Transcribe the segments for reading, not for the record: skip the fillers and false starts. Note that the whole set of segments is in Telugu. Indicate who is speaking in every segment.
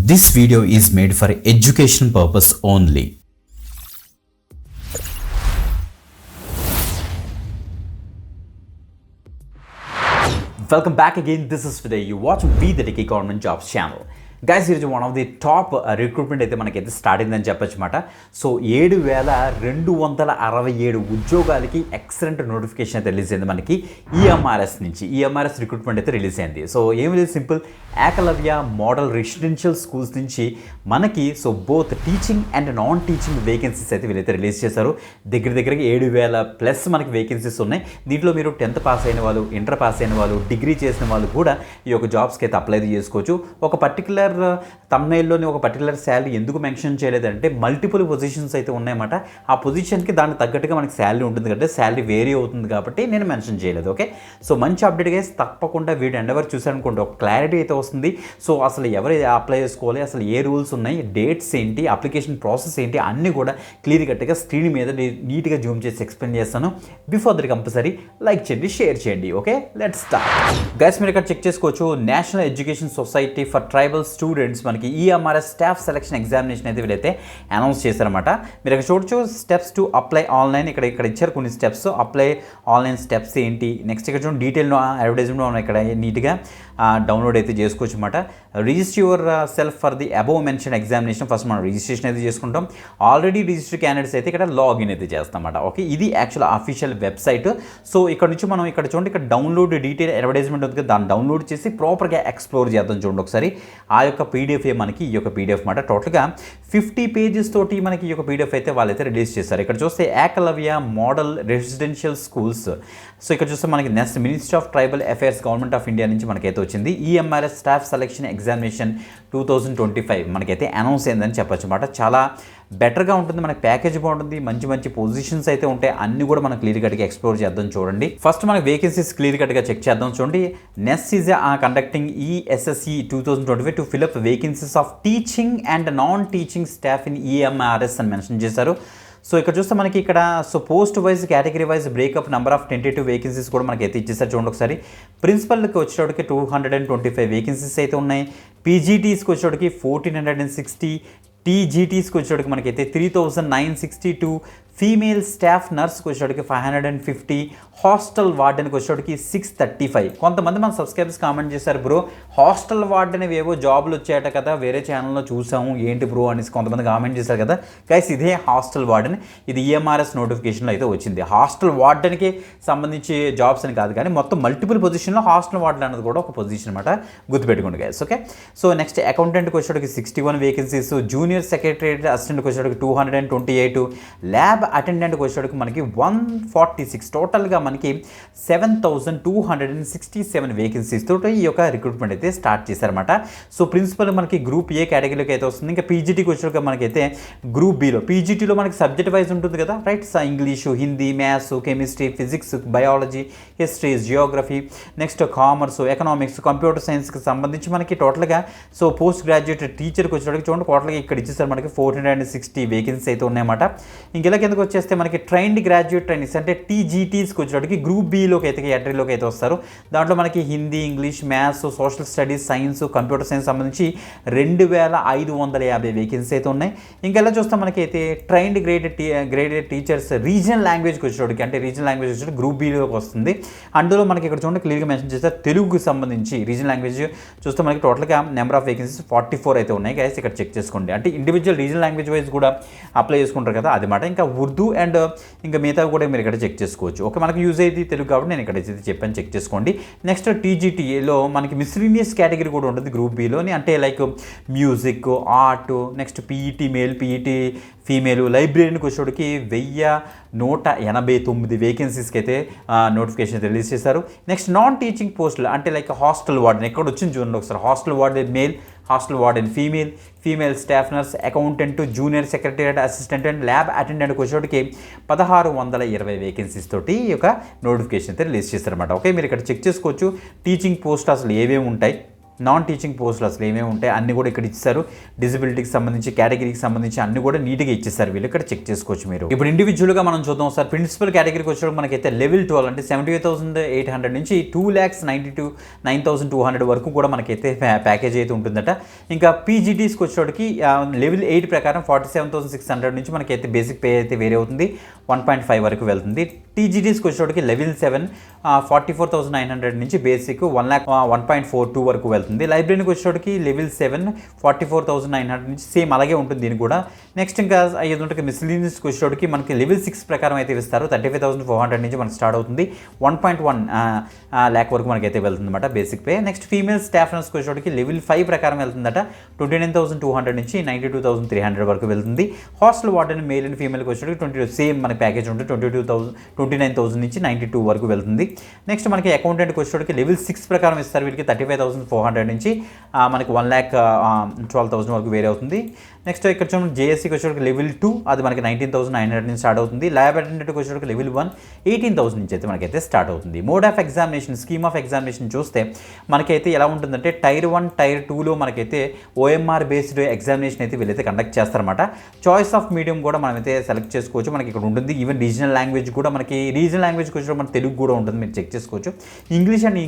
Speaker 1: This video is made for education purpose only. Welcome back again. This is today. You watch Be the Techie Government Jobs channel. Guys ఈరోజు one of the top recruitment అయితే మనకైతే స్టార్ట్ అయిందని చెప్పొచ్చు అనమాట. సో 7,267 ఉద్యోగాలకి ఎక్సలెంట్ నోటిఫికేషన్ అయితే రిలీజ్ అయింది మనకి ఈఎంఆర్ఎస్ నుంచి. ఈఎంఆర్ఎస్ రిక్రూట్మెంట్ అయితే రిలీజ్ అయింది. సో ఏమి లేదు, simple Eklavya model residential schools నుంచి మనకి so both teaching and non teaching vacancies అయితే వీళ్ళైతే రిలీజ్ చేశారు. దగ్గరగా 7,000+ మనకి వేకెన్సీస్ ఉన్నాయి. దీంట్లో మీరు 10th పాస్ అయిన వాళ్ళు, ఇంటర్ పాస్ అయిన వాళ్ళు, డిగ్రీ చేసిన వాళ్ళు కూడా ఈ యొక్క జాబ్స్కి అయితే అప్లై చేసుకోవచ్చు. ఒక పర్టికులర్ తమ్నైల్లోని ఒక పర్టికులర్ శాలరీ ఎందుకు మెన్షన్ చేయలేదంటే మల్టిపుల్ పొజిషన్స్ అయితే ఉన్నాయన్నమాట. ఆ పొజిషన్కి దానికి తగ్గట్టుగా మనకి శాలరీ ఉంటుంది కాబట్టి శాలరీ వేరీ అవుతుంది కాబట్టి నేను మెన్షన్ చేయలేదు. ఓకే, సో మంచి అప్డేట్ గైస్, తప్పకుండా వీడియో ఎండవర్ చూసారనుకోండి ఒక క్లారిటీ అయితే వస్తుంది. సో అసలు ఎవరు అప్లై చేసుకోవాలి, అసలు ఏ రూల్స్ ఉన్నాయి, డేట్స్ ఏంటి, అప్లికేషన్ ప్రాసెస్ ఏంటి అన్నీ కూడా క్లియర్ కట్గా స్క్రీన్ మీద నీట్గా జూమ్ చేసి ఎక్స్ప్లెయిన్ చేస్తాను. బిఫోర్ దట్ కంపల్సరీ లైక్ చేయండి, షేర్ చేయండి. Okay, let's start. గైస్ మీరు ఇక్కడ చెక్ చేసుకోవచ్చు, national education society for tribal students మనకి ఈఎంఆర్ఎస్ స్టాఫ్ సెలక్షన్ ఎగ్జామినేషన్ అయితే వీళ్ళైతే అనౌన్స్ చేశారన్నమాట. మీరు ఇక్కడ చూడొచ్చు స్టెప్స్ టు అప్లై ఆన్లైన్. ఇక్కడ ఇచ్చారు కొన్ని స్టెప్స్, అప్లై ఆన్లైన్ స్టెప్స్ ఏంటి. నెక్స్ట్ ఇక్కడ చూడండి డీటెయిల్ అడ్వర్టైజ్మెంట్ ఇక్కడ నీట్గా డౌన్లోడ్ అయితే చేసుకోవచ్చు అనమాట. Register your self for the above mention examination. First మనం రిజిస్ట్రేషన్ అయితే చేసుకుంటాం. ఆల్రెడీ రిజిస్టర్ క్యాండిడేట్స్ అయితే ఇక్కడ లాగిన్ అయితే చేస్తాం అన్నమాట. ఓకే, ఇది యాక్చువల్ అఫీషియల్ వెబ్సైట్. సో ఇక్కడ నుంచి మనం ఇక్కడ చూడండి, ఇక్కడ డౌన్లోడ్ డీటెయిల్ అడ్వర్టైజ్మెంట్ ఉంది కదా, దాన్ని డౌన్లోడ్ చేసి ప్రాపర్గా ఎక్స్ప్లోర్ చేద్దాం. చూడండి ఒకసారి ఆ యొక్క పీడిఎఫ్ మనకి ఈ యొక్క పీడిఎఫ్ మాట టోటల్గా 50 పేజెస్ తోటి మనకి ఈ యొక్క పీడిఎఫ్ అయితే వాళ్ళైతే రిలీజ్ చేస్తారు. ఇక్కడ చూస్తే Eklavya model residential schools. So ఇక్కడ చూస్తే మనకి next ministry of tribal affairs government of India నుంచి మనకైతే వచ్చింది. ఈఎంఆర్ఎస్ స్టాఫ్ సెలక్షన్ ఎగ్జామినేషన్ 2025 మనకైతే అనౌన్స్ అయిందని చెప్పొచ్చు అన్నమాట. చాలా బెటర్గా ఉంటుంది, మనకి ప్యాకేజ్ బాగుంటుంది, మంచి పొజిషన్స్ అయితే ఉంటాయి. అన్ని కూడా మనం క్లియర్ కట్గా ఎక్స్ప్లోర్ చేద్దాం. చూడండి ఫస్ట్ మనకి వేకెన్సీస్ క్లియర్ కట్గా చెక్ చేద్దాం. చూడండి next is conducting ESSC 2025 to fill up vacancies of teaching and non teaching staff in EMRS అని మెన్షన్ చేశారు. సో ఇక్కడ చూస్తే మనకి ఇక్కడ so post wise category wise breakup number of 22 vacancies కూడా మనకి అయితే ఇచ్చేసారు. చూడండి ఒకసారి ప్రిన్సిపల్కి వచ్చేటోడికి 225 వేకెన్సీస్ అయితే ఉన్నాయి. పీజీటీస్కి వచ్చేటోడికి 1460, టీజీటీస్కి వచ్చేటోడికి మనకైతే 3962, ఫీమేల్ స్టాఫ్ నర్స్కి వచ్చేటోడికి 550, హాస్టల్ వార్డెన్కి వచ్చేటోడికి 635. కొంతమంది మన సబ్స్క్రైబర్స్ కామెంట్ చేశారు, బ్రో హాస్టల్ వార్డెన్ ఏవో జాబులు వచ్చాయట కదా, వేరే ఛానల్లో చూసాము ఏంటి బ్రో అనేసి కొంతమంది కామెంట్ చేశారు కదా. గైస్ ఇదే హాస్టల్ వార్డెన్, ఇది ఈఎంఆర్ఎస్ నోటిఫికేషన్లో అయితే వచ్చింది. హాస్టల్ వార్డెన్కి సంబంధించి జాబ్స్ అని కాదు కానీ మొత్తం మల్టిపుల్ పొజిషన్లో హాస్టల్ వార్డెన్ అనేది కూడా ఒక పొజిషన్ అనమాట, గుర్తుపెట్టుకోండి గైస్. ఓకే, సో నెక్స్ట్ అకౌంటెంట్కి వచ్చేటోడికి 61 వేకెన్సీస్, జూనియర్ సెక్రటరీ అసిస్టెంట్కి వచ్చేటోడికి 228, ల్యాబ్ అటెండెంట్కి వచ్చేటోడికి మనకి 146, టోటల్గా మనకి 7,267 వేకెన్సీస్ తోటి ఈ యొక్క రిక్రూట్మెంట్ అయితే స్టార్ట్ చేశారన్నమాట. సో ప్రిన్సిపల్ మనకి గ్రూప్ ఏ కేటగిరీకి అయితే వస్తుంది. ఇంకా పీజీటీకి వచ్చేటప్పుడు మనకైతే గ్రూప్ బిలో, పీజీటీలో మనకి సబ్జెక్ట్ వైజ్ ఉంటుంది కదా, right, English, Hindi, maths, chemistry, physics, biology, history, geography, next commerce, economics, computer సైన్స్కి సంబంధించి మనకి టోటల్గా సో పోస్ట్ గ్రాడ్యుయేట్ టీచర్కి వచ్చేటప్పుడు చూడండి టోటల్గా ఇక్కడ ఇచ్చేసారు మనకి 460 వేకెన్సీ అయితే ఉన్నాయన్నమాట. ఇంకెలా కిందకి వచ్చేస్తే మనకి ట్రైన్డ్ గ్రాడ్యుయేట్ ట్రైనింగ్స్ అంటే టీజీటీస్కి వచ్చేటప్పటికి గ్రూప్ బిలోకి అయితే కేటగిరీలోకి అయితే వస్తారు. దాంట్లో మనకి Hindi, English, maths, social studies, science, computer science సంబంధించి 2,550 వేకెన్సీ అయితే ఉన్నాయి. ఇంకెలా చూస్తే మనకి అయితే ట్రైన్డ్ గ్రేడెడ్ టీచర్స్ రీజనల్ లాంగ్వేజ్కి వచ్చేటప్పటికి అంటే రీజనల్ లాంగ్వేజ్ వచ్చేటప్పుడు గ్రూప్ బిలోకి వస్తుంది. అందులో మనకి ఇక్కడ చూడండి క్లియర్గా మెన్షన్ చేస్తారు తెలుగుకి సంబంధించి రీజనల్ లాంగ్వేజ్ చూస్తే మనకి టోటల్గా నెంబర్ ఆఫ్ వేకెన్సీస్ 44 అయితే ఉన్నాయి. గైస్ ఇక్కడ చెక్ చేసుకోండి, అంటే ఇండివిజువల్ రీజనల్ లాంగ్వేజ్ వైజ్ కూడా అప్లై చేసుకుంటారు కదా అది మాట. ఇంకా ఉర్దూ అండ్ ఇంకా మిగతా కూడా మీరు ఇక్కడ చెక్ చేసుకోవచ్చు. ఓకే, మనకి యూజ్ అయితే తెలుగు కాబట్టి నేను ఇక్కడ చెప్పాను, చెక్ చేసుకోండి. నెక్స్ట్ టీజీటీలో మనకి మిస్లీనియస్ కేటగిరీ కూడా ఉంటుంది గ్రూప్ బిలోని, అంటే like music, art, next PET male, PET female, లైబ్రరీకి వచ్చేటికి 1,189 వేకెన్సీస్కి అయితే నోటిఫికేషన్ రిలీజ్ చేశారు. నెక్స్ట్ నాన్ టీచింగ్ పోస్టులు అంటే లైక్ హాస్టల్ వార్డెన్ ఎక్కడ వచ్చింది చూడండి ఒకసారి, hostel warden male, hostel warden female staff nurse, accountant, junior secretary assistant and lab అటెండెంట్కి వచ్చేటికి 1,620 వేకెన్సీస్ తోటి ఈ యొక్క నోటిఫికేషన్ అయితే రిలీజ్ చేస్తారన్నమాట. ఓకే, మీరు ఇక్కడ చెక్ చేసుకోవచ్చు టీచింగ్ పోస్ట్ అసలు ఏవేమి ఉంటాయి. నాన్ టీచింగ్ పోస్టులు అసలు ఏమేమి ఉంటాయి అన్నీ కూడా ఇక్కడ ఇచ్చారు. డిజబిలిటీకి సంబంధించి, కేటగిరీకి సంబంధించి అన్ని కూడా నీట్గా ఇచ్చేస్తారు వీళ్ళు, ఇక్కడ చెక్ చేసుకోవచ్చు మీరు. ఇప్పుడు ఇండివిజువల్గా మనం చూద్దాం సార్. ప్రిన్సిపల్ కేటగిరీకి వచ్చేటప్పుడు మనకైతే లెవెల్ 12 అంటే 78,800 నుంచి 2,92,200 వరకు కూడా మనకైతే ప్యాకేజ్ అయితే ఉంటుందట. ఇంకా పీజీటీస్కి వచ్చేటప్పటికి లెవెల్ 8 ప్రకారం 47,600 నుంచి మనకైతే బేసిక్ పే అయితే వేరే అవుతుంది, 1.5 వరకు వెళ్తుంది. టీజీటీస్కి వచ్చేటప్పటికి లెవెల్ 7 44,900 నుంచి బేసిక్ 1,1.42 వరకు వెళ్తుంది. లైబ్రరీకి వచ్చేటప్పటికి లెవెల్ 7 44,900 నుంచి సేమ్ అలాగే ఉంటుంది దీనికి కూడా. నెక్స్ట్ ఇంకా ఏదంటే మిస్లీనియస్కి వచ్చేటప్పటికి మనకి లెవెల్ 6 ప్రకారం అయితే ఇస్తారు, 35,400 నుంచి మనకి స్టార్ట్ అవుతుంది, 1.1 lakh వరకు మనకైతే వెళ్తుంది అనమాట basic pay. Next female staff నర్స్కి వచ్చేటప్పటికి లెవెల్ 5 ప్రకారం వెళ్తుందట, 29,200 నుంచి 92,300 వరకు వెళ్తుంది. హాస్టల్ వార్డెన్ మేల్ అండ్ ఫీమేల్కి వచ్చేటప్పటికి 22 సేమ్ మన ప్యాకేజ్ ఉంటుంది, 29,000 నుంచి 92 వరకు వెళ్తుంది. నెక్స్ట్ మనకి అకౌంటెంట్కి వచ్చేటప్పటికి లెవెల్ 6 ప్రకారం ఇస్తారు వీళ్ళకి, 35,400 నుంచి మనకి 1,12,000 వరకు వేరే అవుతుంది. నెక్స్ట్ ఇక్కడ చూడండి జేఎస్సీకి వచ్చేటప్పటికి లెవెల్ 2 అది మనకి 19,900 నుంచి స్టార్ట్ అవుతుంది. ల్యాబ్ అటెండెంట్కి వచ్చేటప్పటికి లెవెల్ 1 18,000 నుంచి అయితే మనకైతే స్టార్ట్ అవుతుంది. Mode of examination, scheme of examination చూస్తే మనకైతే ఎలా ఉంటుందంటే టైర్ 1 టైర్ 2లో మనకైతే ఓఎంఆర్ బేస్డ్ ఎగ్జామినేషన్ అయితే వీళ్ళైతే కండక్ట్ చేస్తారన్నమాట. చాయిస్ ఆఫ్ మీడియం కూడా మనమైతే సెలెక్ట్ చేసుకోవచ్చు, మనకి ఇక్కడ ఉంటుంది. ఈవెన్ రీజనల్ లాంగ్వేజ్ కూడా మనకి, రీజనల్ లాంగ్వేజ్కి వచ్చేటప్పుడు మన తెలుగు కూడా ఉంటుంది, మీరు చెక్ చేసుకోవచ్చు. ఇంగ్లీష్ అండ్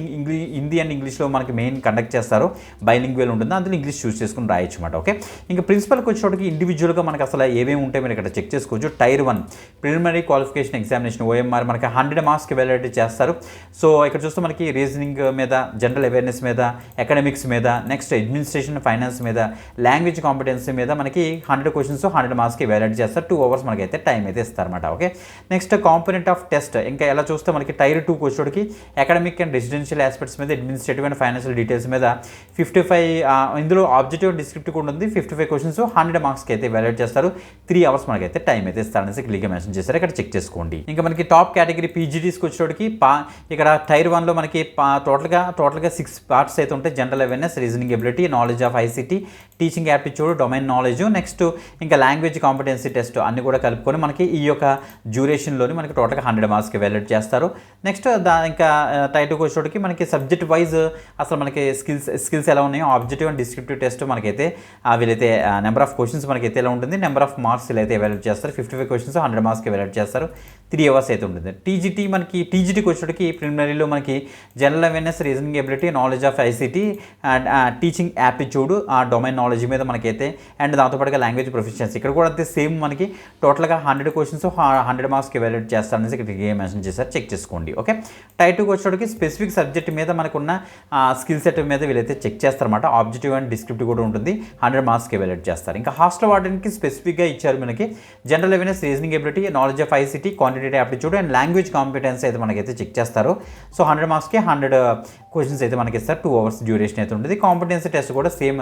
Speaker 1: హిందీ అండ్ ఇంగ్లీష్లో మనకి మెయిన్ కండక్ట్ చేస్తారు, బైలింగ్వేల్ ఉంటుంది, అందులో ఇంగ్లీష్ చూస్ చేసుకుని రాయొచ్చు అన్నమాట. ఓకే, ఇంకా ప్రిన్సిపల్కి వచ్చేటప్పటికి ఇండివిజువల్గా మనకి అసలు ఏమేమి ఉంటాయి మీరు ఇక్కడ చెక్ చేసుకోవచ్చు. Tier 1 preliminary qualification examination OMR మనకి 100 మార్క్స్కి ఎవాల్యుయేట్ చేస్తారు. సో ఇక్కడ చూస్తే మనకి రీజనింగ్ మీద, జనరల్ అవేర్నెస్ మీద, అకాడమిక్స్ మీద, నెక్స్ట్ అడ్మినిస్ట్రేషన్ ఫైనాన్స్ మీద, లాంగ్వేజ్ కాంపిటెన్సీ మీద మనకి 100 క్వశ్చన్స్ 100 మార్క్స్కి ఎవాల్యుయేట్ చేస్తారు. 2 hours మనకైతే టైం అయితే ఇస్తారన్నమాట. Okay, next component of test ఇంకా ఎలా చూస్తే మనకి టైర్ 2 వచ్చేటికి అకాడమిక్ అండ్ రెసిడెన్షియల్ ఆస్పెక్ట్స్ మీద, అడ్మినిస్ట్రేటివ్ అండ్ ఫైనాన్షియల్ డీటెయిల్స్ మీద 55 ఇందులో ఆబ్జెక్టివ్ అండ్ డిస్క్రిప్టివ్ కూడా ఉంది. 55 క్వశ్చన్స్ 100 మార్క్స్కి అయితే ఎవాల్యుయేట్ చేస్తారు. 3 hours మనకైతే టైం అయితే ఇస్తారనేసి క్లియర్గా మెన్షన్ చేస్తారు, ఇక్కడ చెక్ చేసుకోండి. ఇంకా మనకి టాప్ కేటగిరీ పీజీటీస్కి వచ్చేటికి ఇక్కడ టైర్ 1లో మనకి టోటల్గా 6 పార్ట్స్ అయితే ఉంటాయి. General awareness, reasoning ability, knowledge of ICT, teaching aptitude, domain knowledge, next ఇంకా లాంగ్వేజ్ కాంపిటెన్సీ టెస్ట్ అన్ని కూడా కలుపుకొని మనకి ఈ యొక్క డ్యూరేషన్లోని మనకి టోటల్గా 100 మార్క్స్కి ఎవాల్యుయేట్ చేస్తారు. నెక్స్ట్ ఇంకా టైర్ 2 వచ్చేటికి మనకి సబ్జెక్ట్ వైజ్ అసలు మనకి స్కిల్స్ ఎలా ఉన్నాయో ఆబ్జెక్టివ్ అండ్ డిస్క్రిప్టివ్ టెస్ట్ మనకైతే వీళ్ళైతే నెంబర్ ఆఫ్ క్వశ్చన్స్ మనకైతే ఎలా ఉంటుంది, నెంబర్ ఆఫ్ మార్క్స్ ఇలా అయితే ఎవాల్యుయేట్ చేస్తారు. 55 క్వశ్చన్స్ 100 మార్క్స్కి ఎవాల్యుయేట్ చేస్తారు. 3 hours అయితే ఉంటుంది. టీజీటీకి వచ్చేటికి ప్రిలిమినరీలో మనకి general awareness, reasoning ability, knowledge of ICT, teaching aptitude, domain knowledge మీద మనకైతే అండ్ దాంతోపాటుగా లాంగ్వేజ్ ప్రొఫిషియన్సీ ఇక్కడ కూడా అంతే సేమ్ మనకి టోటల్గా 100 క్వశ్చన్స్ 100 మార్క్స్కి ఎవాల్యుయేట్ చేస్తారనేసి ఇక్కడ మెన్షన్ చేస్తారు, చెక్ చేసుకోండి. ఓకే, టైర్ 2 వచ్చేటికి స్పెసిఫిక్ సబ్జెక్ట్ మీద మనకున్న స్కిల్ సెట్ మీద వీళ్ళైతే చెక్ చేస్తారన్నమాట. ఆబ్జెక్టివ్ అండ్ డిస్క్రిప్టివ్ కూడా ఉంటుంది, 100 మార్క్స్కి ఎవాల్యుయేట్ చేస్తారు. ఇంకా హాస్టల్ వార్డెన్కి స్పెసిఫిక్గా ఇచ్చారు మనకి general awareness, reasoning ability, knowledge of ICT, quantitative aptitude and language competence అయితే మనకైతే చెక్ చేస్తారు. సో 100 మార్క్స్కి 100 క్వశ్చన్స్ అయితే మనకి ఇస్తారు. 2 hours డ్యూరేషన్ అయితే ఉంటుంది. కాంపిటెన్సీ టెస్ట్ కూడా సేమ్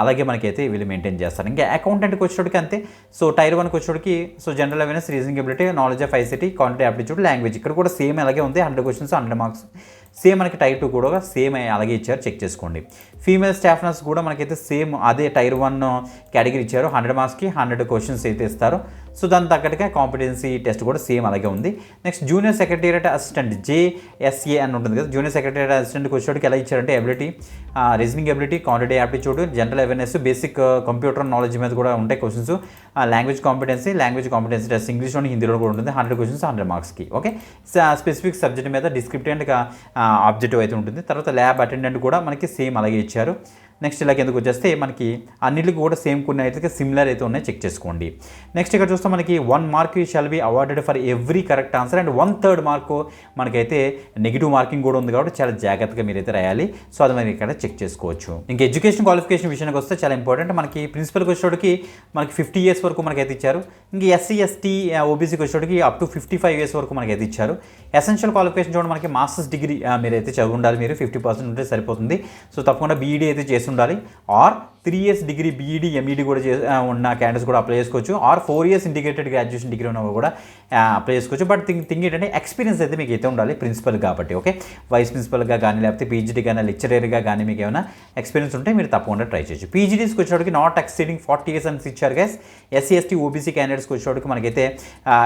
Speaker 1: అలాగే మనకైతే వీళ్ళు మెయింటైన్ చేస్తారు. ఇంకా అకౌంటెంట్కి వచ్చేటికి అంతే. సో టైర్ 1కి వచ్చేటికి so general awareness, reasoning ability, knowledge of ICT, quantitative aptitude, language ఇక్కడ కూడా సేమ్ అలాగే ఉంది. 100 క్వశ్చన్స్ 100 మార్క్స్ సేమ్ మనకి టైర్ 2 కూడా సేమ్ అలాగే ఇచ్చారు, చెక్ చేసుకోండి. ఫీమేల్ స్టాఫ్ నర్స్ కూడా మనకైతే సేమ్ అదే టైర్ 1 కేటగిరీ ఇచ్చారు. 100 మార్క్స్కి 100 క్వశ్చన్స్ అయితే ఇస్తారు. సో దాని తగ్గట్టుగా కాంపిటెన్సీ టెస్ట్ కూడా సేమ్ అలాగే ఉంది. Next junior secretariat assistant JSA అని ఉంటుంది కదా, జూనియర్ సెక్రటేరియట్ అసిస్టెంట్కి వచ్చేటికి ఎలా ఇచ్చారంటే ability, reasoning ability, quantitative aptitude, general awareness, basic computer knowledge మీద కూడా ఉంటాయి క్వశ్చన్స్, లాంగ్వేజ్ కాంపిటెన్సీ టెస్ట్ ఇంగ్లీష్లోని హిందీలో కూడా ఉంటుంది. 100 క్వశ్చన్స్ 100 మార్క్స్కి. ఓకే, స్పెసిఫిక్ సబ్జెక్ట్ మీద డిస్క్రిప్టివ్ అండ్ ఆబ్జెక్టివ్ అయితే ఉంటుంది. తర్వాత ల్యాబ్ అటెండెంట్ కూడా మనకి సేమ్ అలాగే ఇచ్చారు. నెక్స్ట్ ఇలా కిందకు వచ్చేస్తే మనకి అన్నిటికి కూడా సేమ్ కొన్ని అయితే సిమిలర్ అయితే ఉన్నాయి, చెక్ చేసుకోండి. నెక్స్ట్ ఇక్కడ చూస్తే మనకి 1 mark shall be awarded for every correct answer and 1/3 mark మనకైతే నెగిటివ్ మార్కింగ్ కూడా ఉంది కాబట్టి చాలా జాగ్రత్తగా మీరైతే రాయాలి. సో అది మనం ఇక్కడ చెక్ చేసుకోవచ్చు. ఇంకా ఎడ్యుకేషన్ క్వాలిఫికేషన్ విషయానికి వస్తే చాలా ఇంపార్టెంట్. మనకి ప్రిన్సిపల్కి వచ్చేటికి మనకి 50 years వరకు మనకైతే ఇచ్చారు. ఇంకా ఎస్సీ ఎస్టీ ఓబీసీకి వచ్చేటికి అప్ టు 55 years వరకు మనకైతే ఇచ్చారు. ఎసెన్షియల్ క్వాలిఫికేషన్ చూడండి మనకి మాస్టర్స్ డిగ్రీ మీరైతే చదివి ఉండాలి, మీరు 50% ఉంటే సరిపోతుంది. సో తప్పకుండా బీఈడీ అయితే చేసి ఉండాలి or 3 years degree BEd MEd కూడా ఉన్న క్యాండిడేట్స్ కూడా అప్లై చేసుకోవచ్చు. Or 4 years integrated graduation degree ఉన్న కూడా అప్లై చేసుకోవచ్చు. బట్ థింగ్ ఏంటంటే ఎక్స్పీరియన్స్ అయితే మీకు అయితే ఉండాలి ప్రిన్సిపల్ కాబట్టి. ఓకే, వైస్ ప్రిన్సిపల్గా కానీ లేకపోతే పీజీడీ కానీ లెక్చరర్గా కానీ మీకు ఏమైనా ఎక్స్పీరియన్స్ ఉంటే మీరు తప్పకుండా ట్రై చేయొచ్చు. పీజీడీస్కి వచ్చేటికి నాట్ ఎక్సీడింగ్ 40 ఇయర్స్ అని ఇచ్చారు గైస్. ఎస్సీ ఎస్టీ ఓబీసీ క్యాండిడేట్స్కి వచ్చేటికి మనకైతే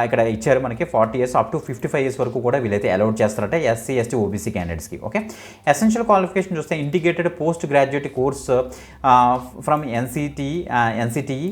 Speaker 1: ఇక్కడ ఇచ్చారు మనకి 40 ఇయర్స్ అప్ టు 55 ఇయర్స్ వరకు కూడా వీళ్ళైతే అలౌట్ చేస్తారట ఎస్సీ ఎస్టీ ఓబీసీ క్యాండిడేట్స్కి. ఓకే, ఎసెన్షియల్ క్వాలిఫికేషన్ చూస్తే integrated post graduate course from NCTE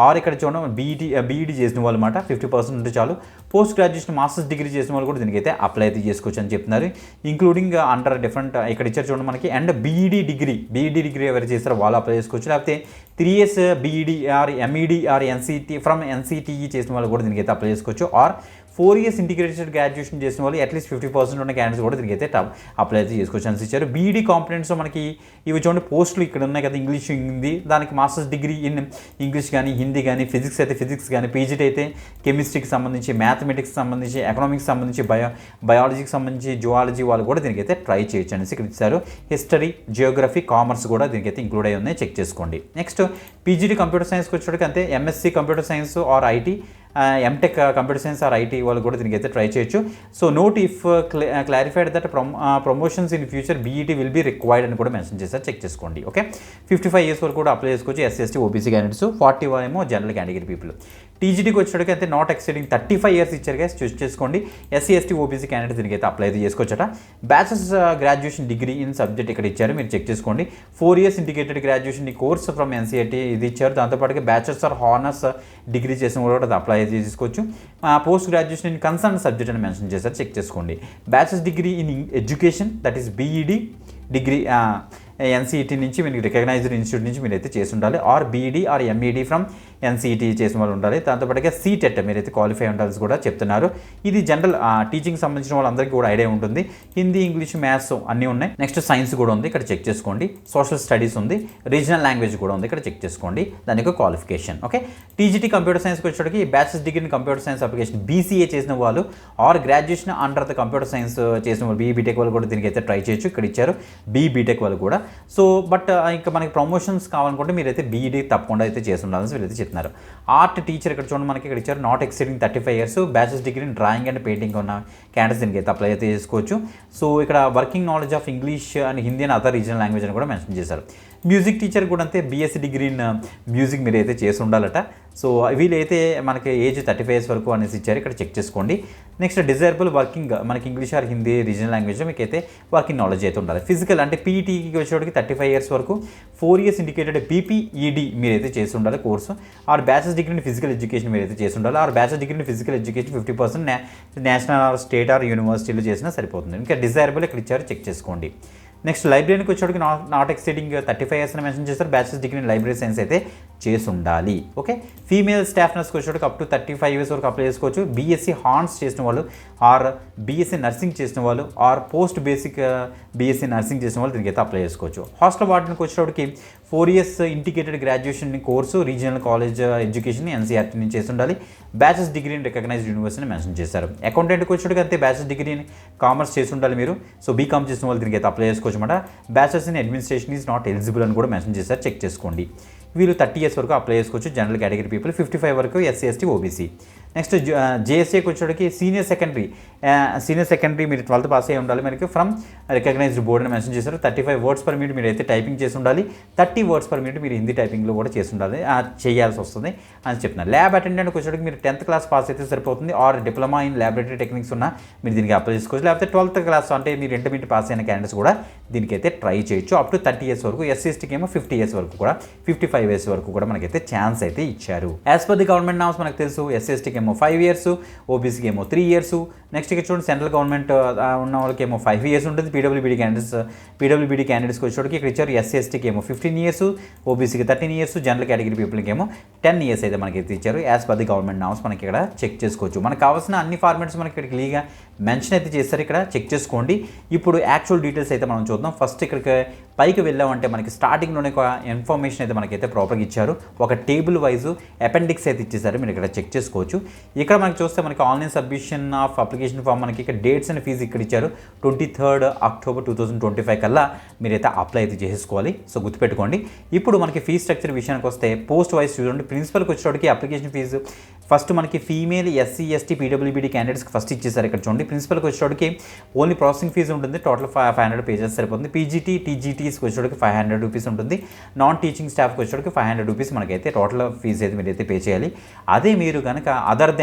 Speaker 1: or ఇక్కడ చూడండి బీఈడీ చేసిన వాళ్ళు అనమాట 50% ఉంటే చాలు. పోస్ట్ గ్రాడ్యుయేషన్ మాస్టర్స్ డిగ్రీ చేసిన వాళ్ళు కూడా దీనికైతే అప్లై అయితే చేసుకోవచ్చు అని చెప్తున్నారు. ఇంక్లూడింగ్ అండర్ డిఫరెంట్ ఇక్కడ ఇచ్చారు చూడండి మనకి. అండ్ బీఈడీ డిగ్రీ ఎవరు చేస్తారో వాళ్ళు అప్లై చేసుకోవచ్చు. లేకపోతే 3 years BEd or MEd or NCTE చేసిన వాళ్ళు కూడా దీనికైతే అప్లై చేసుకోవచ్చు. ఆర్ 4 ఇయర్స్ ఇంటిగ్రేటెడ్ గ్రాడ్యుయేషన్ చేసిన వాళ్ళు అట్లీస్ట్ 50% ఉన్న క్యాండిడేట్స్ కూడా దీనికైతే అప్లై అయితే చేసుకోవచ్చు అని ఇచ్చారు. బీఈడీ కాంపిటెంట్స్ మనకి ఇవి చూడండి పోస్టులు ఇక్కడ ఉన్నాయి కదా, ఇంగ్లీష్ హిందీ, దానికి మాస్టర్స్ డిగ్రీ ఇన్ ఇంగ్లీష్ కానీ హిందీ కానీ, ఫిజిక్స్ అయితే ఫిజిక్స్ కానీ, పీజీటీ అయితే కెమిస్ట్రీకి సంబంధించి, మ్యాథమెటిక్స్ సంబంధించి, ఎకనామిక్స్ సంబంధించి, బయాలజీకి సంబంధించి, జువాలజీ వాళ్ళు కూడా దీనికైతే ట్రై చేయొచ్చు అనేసి ఇక్కడ ఇచ్చారు. హిస్టరీ, జియోగ్రఫీ, కామర్స్ కూడా దీనికైతే ఇంక్లూడ్ అయ్యి ఉన్నాయి, చెక్ చేసుకోండి. నెక్స్ట్ పీజీడీ కంప్యూటర్ సైన్స్కి వచ్చేటికి అంతే MSc computer science or IT, MTech computer science or IT వాళ్ళు కూడా దీనికి అయితే ట్రై చేయొచ్చు. So note if clarified that promotions in future BET will be required అని కూడా మెన్షన్ చేస్తారు, చెక్ చేసుకోండి. ఓకే, 55 ఇయర్స్ వరకు కూడా అప్లై చేసుకోవచ్చు ఎస్సీ ఎస్టీ ఓబీసీ క్యాండిడేట్స్, 40 ఏమో జనరల్ కేటగిరీ పీపుల్. టీజీటీకి వచ్చేటికి అయితే నాట్ ఎక్సీడింగ్ 35 ఇయర్స్ ఇచ్చారు గైస్, చూస్ చేసుకోండి. ఎస్సీ ఎస్టీ ఓబీసీ క్యాండిడేట్ దీనికి అయితే అప్లై అయితే చేసుకోవచ్చట. Bachelors graduation degree in subject ఇక్కడ ఇచ్చారు, మీరు చెక్ చేసుకోండి. 4 years integrated graduation course from NCIT ఇది ఇచ్చారు. దాంతోపాటుగా బ్యాచిలర్స్ ఆర్ హానర్స్ డిగ్రీ చేసిన కూడా అప్లై అయితే చేసుకోవచ్చు. Post graduation in concern subject అని మెన్షన్ చేశారు, చెక్ చేసుకోండి. Bachelors degree in education that is BEd degree NCET నుంచి మీరు రికగ్నైజ్డ్ ఇన్స్టిట్యూట్ నుంచి మీరైతే చేసి ఉండాలి. Or BEd or MEd from NCET చేసిన వాళ్ళు ఉండాలి. దాంతోపాటుగా సీటెట్ మీరైతే క్వాలిఫై ఉండాల్సి కూడా చెప్తున్నారు. ఇది జనరల్ టీచింగ్ సంబంధించిన వాళ్ళందరికీ కూడా ఐడియా ఉంటుంది. హిందీ, ఇంగ్లీష్, మ్యాథ్స్ అన్నీ ఉన్నాయి. నెక్స్ట్ సైన్స్ కూడా ఉంది, ఇక్కడ చెక్ చేసుకోండి. సోషల్ స్టడీస్ ఉంది, రీజనల్ లాంగ్వేజ్ కూడా ఉంది, ఇక్కడ చెక్ చేసుకోండి దాని యొక్క క్వాలిఫికేషన్. ఓకే, టీజీటీ కంప్యూటర్ సైన్స్కి వచ్చేటికి bachelors degree in computer science application BCA చేసిన వాళ్ళు or graduation under the computer science చేసిన వాళ్ళు బీటెక్ వాళ్ళు కూడా దీనికి అయితే ట్రై చేయొచ్చు, ఇక్కడ ఇచ్చారు బీటెక్ వాళ్ళు కూడా. సో బట్ ఇంకా మనకి ప్రమోషన్స్ కావాలనుకుంటే మీరైతే బీఈడీ తప్పకుండా అయితే చేసి ఉండాలని వీళ్ళైతే చెప్తున్నారు. ఆర్ట్ టీచర్ ఇక్కడ చూడండి మనకి ఇక్కడ ఇచ్చారు not exceeding 35 years, bachelors degree in drawing and painting ఉన్న క్యాండిడేట్స్ దీనికి అయితే అప్లై అయితే చేసుకోవచ్చు. సో ఇక్కడ working knowledge of English and Hindi and other regional language అని కూడా మెన్షన్ చేశారు. మ్యూజిక్ టీచర్ కూడా అంతే బీఎస్సీ డిగ్రీ ఇన్ మ్యూజిక్ మీరు అయితే చేసి ఉండాలట. సో వీళ్ళైతే మనకి ఏజ్ 35 ఇయర్స్ వరకు అనేసి ఇచ్చారు, ఇక్కడ చెక్ చేసుకోండి. నెక్స్ట్ డిజైరబుల్ వర్కింగ్ మనకి ఇంగ్లీష్ ఆర్ హిందీ రీజనల్ లాంగ్వేజ్లో మీకు అయితే వర్కింగ్ నాలెడ్జ్ అయితే ఉండాలి. ఫిజికల్ అంటే పీఈటీకి వచ్చేటికి 35 ఇయర్స్ వరకు 4 ఇయర్స్ ఇండికేటెడ్ పీపీఈడి మీరైతే చేసి ఉండాలి course. Or bachelors degree in physical education మీరైతే చేసి ఉండాలి. Or bachelors degree in physical education 50% national or state or యూనివర్సిటీలో చేసినా సరిపోతుంది. ఇంకా డిజైరబుల్ ఇక్కడ ఇచ్చారు, చెక్ చేసుకోండి. నెక్స్ట్ లైబ్రరీకి వచ్చేటికి నాట్ ఎక్సీడింగ్ 35 ఇయర్స్ అని మెన్షన్ చేస్తారు. Bachelors degree in library science అయితే చేసి ఉండాలి. ఓకే, ఫీమేల్ స్టాఫ్ నర్స్కి వచ్చేటికి అప్ టు 35 ఇయర్స్ వరకు అప్లై చేసుకోవచ్చు. బీఎస్సీ హార్న్స్ చేసిన వాళ్ళు ఆర్ బీఎస్సీ నర్సింగ్ చేసిన వాళ్ళు or post basic BSc nursing చేసిన వాళ్ళు దీనికి అయితే అప్లై చేసుకోవచ్చు. హాస్టల్ వార్డెన్కి వచ్చేటికి 4 years integrated graduation course regional college education NCERT నుంచి చేసి ఉండాలి. Bachelors degree in recognised university mention చేశారు. అకౌంటెంట్కి వచ్చేటికి అంతే బ్యాచిలర్స్ డిగ్రీ ఇన్ కామర్స్ చేసి ఉండాలి మీరు. సో బీకామ్ చేసిన వాళ్ళు దీనికి అయితే అప్లై చేసుకోవచ్చు అనమాట. Bachelors in administration is not eligible అని కూడా మెన్షన్ చేశారు, చెక్ చేసుకోండి. వీళ్ళు 30 ఇయర్స్ వరకు అప్లై చేసుకోవచ్చు జనరల్ కేటగిరీ పీపుల్, 55 వరకు ఎస్సీ ఎస్టీ ఓబీసీ. నెక్స్ట్ జేఎస్ఏకి వచ్చేటికి సీనియర్ సెకండరీ మీరు 12th పాస్ అయ్యి ఉండాలి మనకి ఫ్రమ్ రికగ్నైజ్డ్ బోర్డ్ అని మెన్షన్ చేశారు. 35 వర్డ్స్ పర్ మినిట్ మీరు అయితే టైపింగ్ చేసి ఉండాలి. 30 వర్డ్స్ పర్ మినిట్ మీరు హిందీ టైపింగ్లో కూడా చేసి ఉండాలి, చేయాల్సి వస్తుంది అని చెప్తున్నారు. ల్యాబ్ అటెండెంట్కి వచ్చేటికి మీరు 10th క్లాస్ పాస్ అయితే సరిపోతుంది. Or diploma in laboratory techniques ఉన్న మీరు దీనికి అప్లై చేసుకోవచ్చు. లేకపోతే 12th క్లాస్ అంటే మీరు ఇంటర్మీడియట్ పాస్ అయిన క్యాండిడేట్స్ కూడా దీనికైతే ట్రై చేయొచ్చు. అప్ టు 30 ఇయర్స్ వరకు, ఎస్సీ ఎస్టీకి ఏమో 50 ఇయర్స్ వరకు కూడా 55 ఇయర్స్ వరకు కూడా మనకైతే ఛాన్స్ అయితే ఇచ్చారు. As per the government norms మనకు తెలుసు ఎస్సీ ఎస్టీకి ఏమో 5 ఇయర్స్, ఓబీసీకి ఏమో 3 ఇయర్స్. నెక్స్ట్ ఇక్కడ చూడండి సెంట్రల్ గవర్నమెంట్ ఉన్న వాళ్ళకి ఏమో 5 ఇయర్స్ ఉంటుంది. పీడబ్ల్యూబీడీ క్యాండిడేట్స్కి వచ్చేటికి ఇక్కడ ఇచ్చారు ఎస్సీ ఎస్టీకి ఏమో 15 ఇయర్స్, ఓబీసీకి 13 ఇయర్స్, జనరల్ కేటగిరీ పీపుల్కి ఏమో 10 ఇయర్స్ అయితే మనకి ఇచ్చారు. As per the government norms మనకి ఇక్కడ చెక్ చేసుకోవచ్చు. మనకు కావాల్సిన అన్ని ఫార్మాట్స్ మనకి ఇక్కడ మెన్షన్ అయితే చేస్తారు, ఇక్కడ చెక్ చేసుకోండి. ఇప్పుడు యాక్చువల్ డీటెయిల్స్ అయితే మనం చూద్దాం. ఫస్ట్ ఇక్కడికి పైకి వెళ్ళామంటే మనకి స్టార్టింగ్లోనే ఒక ఇన్ఫర్మేషన్ అయితే మనకైతే ప్రాపర్గా ఇచ్చారు. ఒక టేబుల్ వైజ్ అపెండిక్స్ అయితే ఇచ్చేసారు, మీరు ఇక్కడ చెక్ చేసుకోవచ్చు. ఇక్కడ మనకి చూస్తే మనకి online submission of application form, మనకి ఇక్కడ డేట్స్ అండ్ ఫీజు ఇక్కడ ఇచ్చారు. 23 అక్టోబర్ 2025 కల్లా మీరైతే అప్లై అయితే చేసుకోవాలి. సో గుర్తుపెట్టుకోండి. ఇప్పుడు మనకి ఫీ స్ట్రక్చర్ విషయానికి వస్తే పోస్ట్ వైజ్ చూడండి. ప్రిన్సిపల్కి వచ్చేటప్పటికి అప్లికేషన్ ఫీజు ఫస్ట్ మనకి ఫీమేల్ ఎస్సీ ఎస్టీ పీడబ్ల్యూబీడీ క్యాండిడేట్స్కి ఫస్ట్ ఇచ్చేసారు. ఇక్కడ చూడండి ప్రిన్సిపల్కి వచ్చేటప్పటికి ఓన్లీ ప్రాసెసింగ్ ఫీజు ఉంటుంది, టోటల్ 500 పేజెస్ సరిపోతుంది. పీజీటీ టీజీటీస్కి వచ్చేటప్పటికి 500 రూపీస్ ఉంటుంది. నాన్ టీచింగ్ స్టాఫ్కి వచ్చేటప్పటికి 500 రూపీస్ మనకైతే టోటల్ ఫీజు అయితే మీరైతే పే చేయాలి. అదే మీరు కనుక other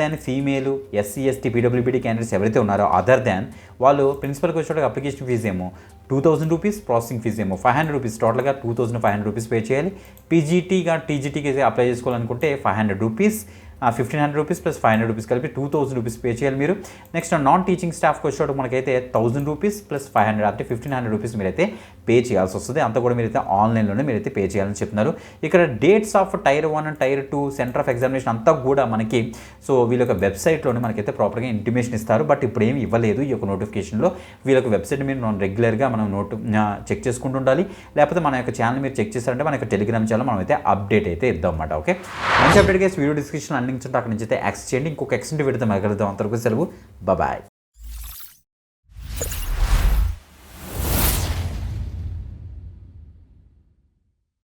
Speaker 1: than female SC ST పీడబ్ల్యూబీడీ క్యాండిడేట్స్ ఎవరైతే ఉన్నారో అదర్ దాన్ వాళ్ళు ప్రిన్సిపల్కి వచ్చేటప్పటికి అప్లికేషన్ ఫీజు ఏమో 2000 రూపీస్, ప్రాసెసింగ్ ఫీజు ఏమో 500 రూపీస్, టోటల్గా 2500 రూపీస్ పే చేయాలి. పీజీటీగా టీజీటీకి అప్లై చేసుకోవాలనుకుంటే 500 రూపీస్, 1500 రూపీస్ ప్లస్ 500 రూపీస్ కలిపి 2000 రూపీస్ పే చేయాలి మీరు. నెక్స్ట్ నాన్ టీచింగ్ స్టాఫ్కి వచ్చేటప్పుడు మనకైతే 1000 రూపీస్ ప్లస్ 500 అంటే 1500 రూపీస్ మీరైతే పే చేయాల్సి వస్తుంది. అంతా కూడా మీరైతే ఆన్లైన్లోనే మీరైతే పే చేయాలని చెప్తున్నారు. ఇక్కడ dates of tier 1 and tier 2 center of examination అంతా కూడా మనకి సో వీళ్ళ యొక్క వెబ్సైట్లోనే మనకైతే ప్రాపర్గా ఇంటిమేషన్ ఇస్తారు. బట్ ఇప్పుడు ఏమి ఇవ్వలేదు ఈ యొక్క నోటిఫికేషన్లో. వీళ్ళ యొక్క వెబ్సైట్ మీరు రెగ్యులర్గా మనం చెక్ చేసుకుంటూ ఉండాలి. లేకపోతే మన యొక్క ఛానల్ మీరు చెక్ చేశారంటే మన యొక్క టెలిగ్రామ్ ఛానల్ మనం అయితే అప్డేట్ అయితే ఇద్దాం అన్నమాట. ఓకే, మంచి అప్డేట్ గైస్. వీడియో డిస్క్రిప్షన్ అక్కడ నుంచి అయితే యాక్సెస్ చేయండి. ఇంకొక ఎక్స్టెంట్ వీడియోతో మళ్ళీ కలుద్దాం. అంతవరకు సెలవు, బాయ్.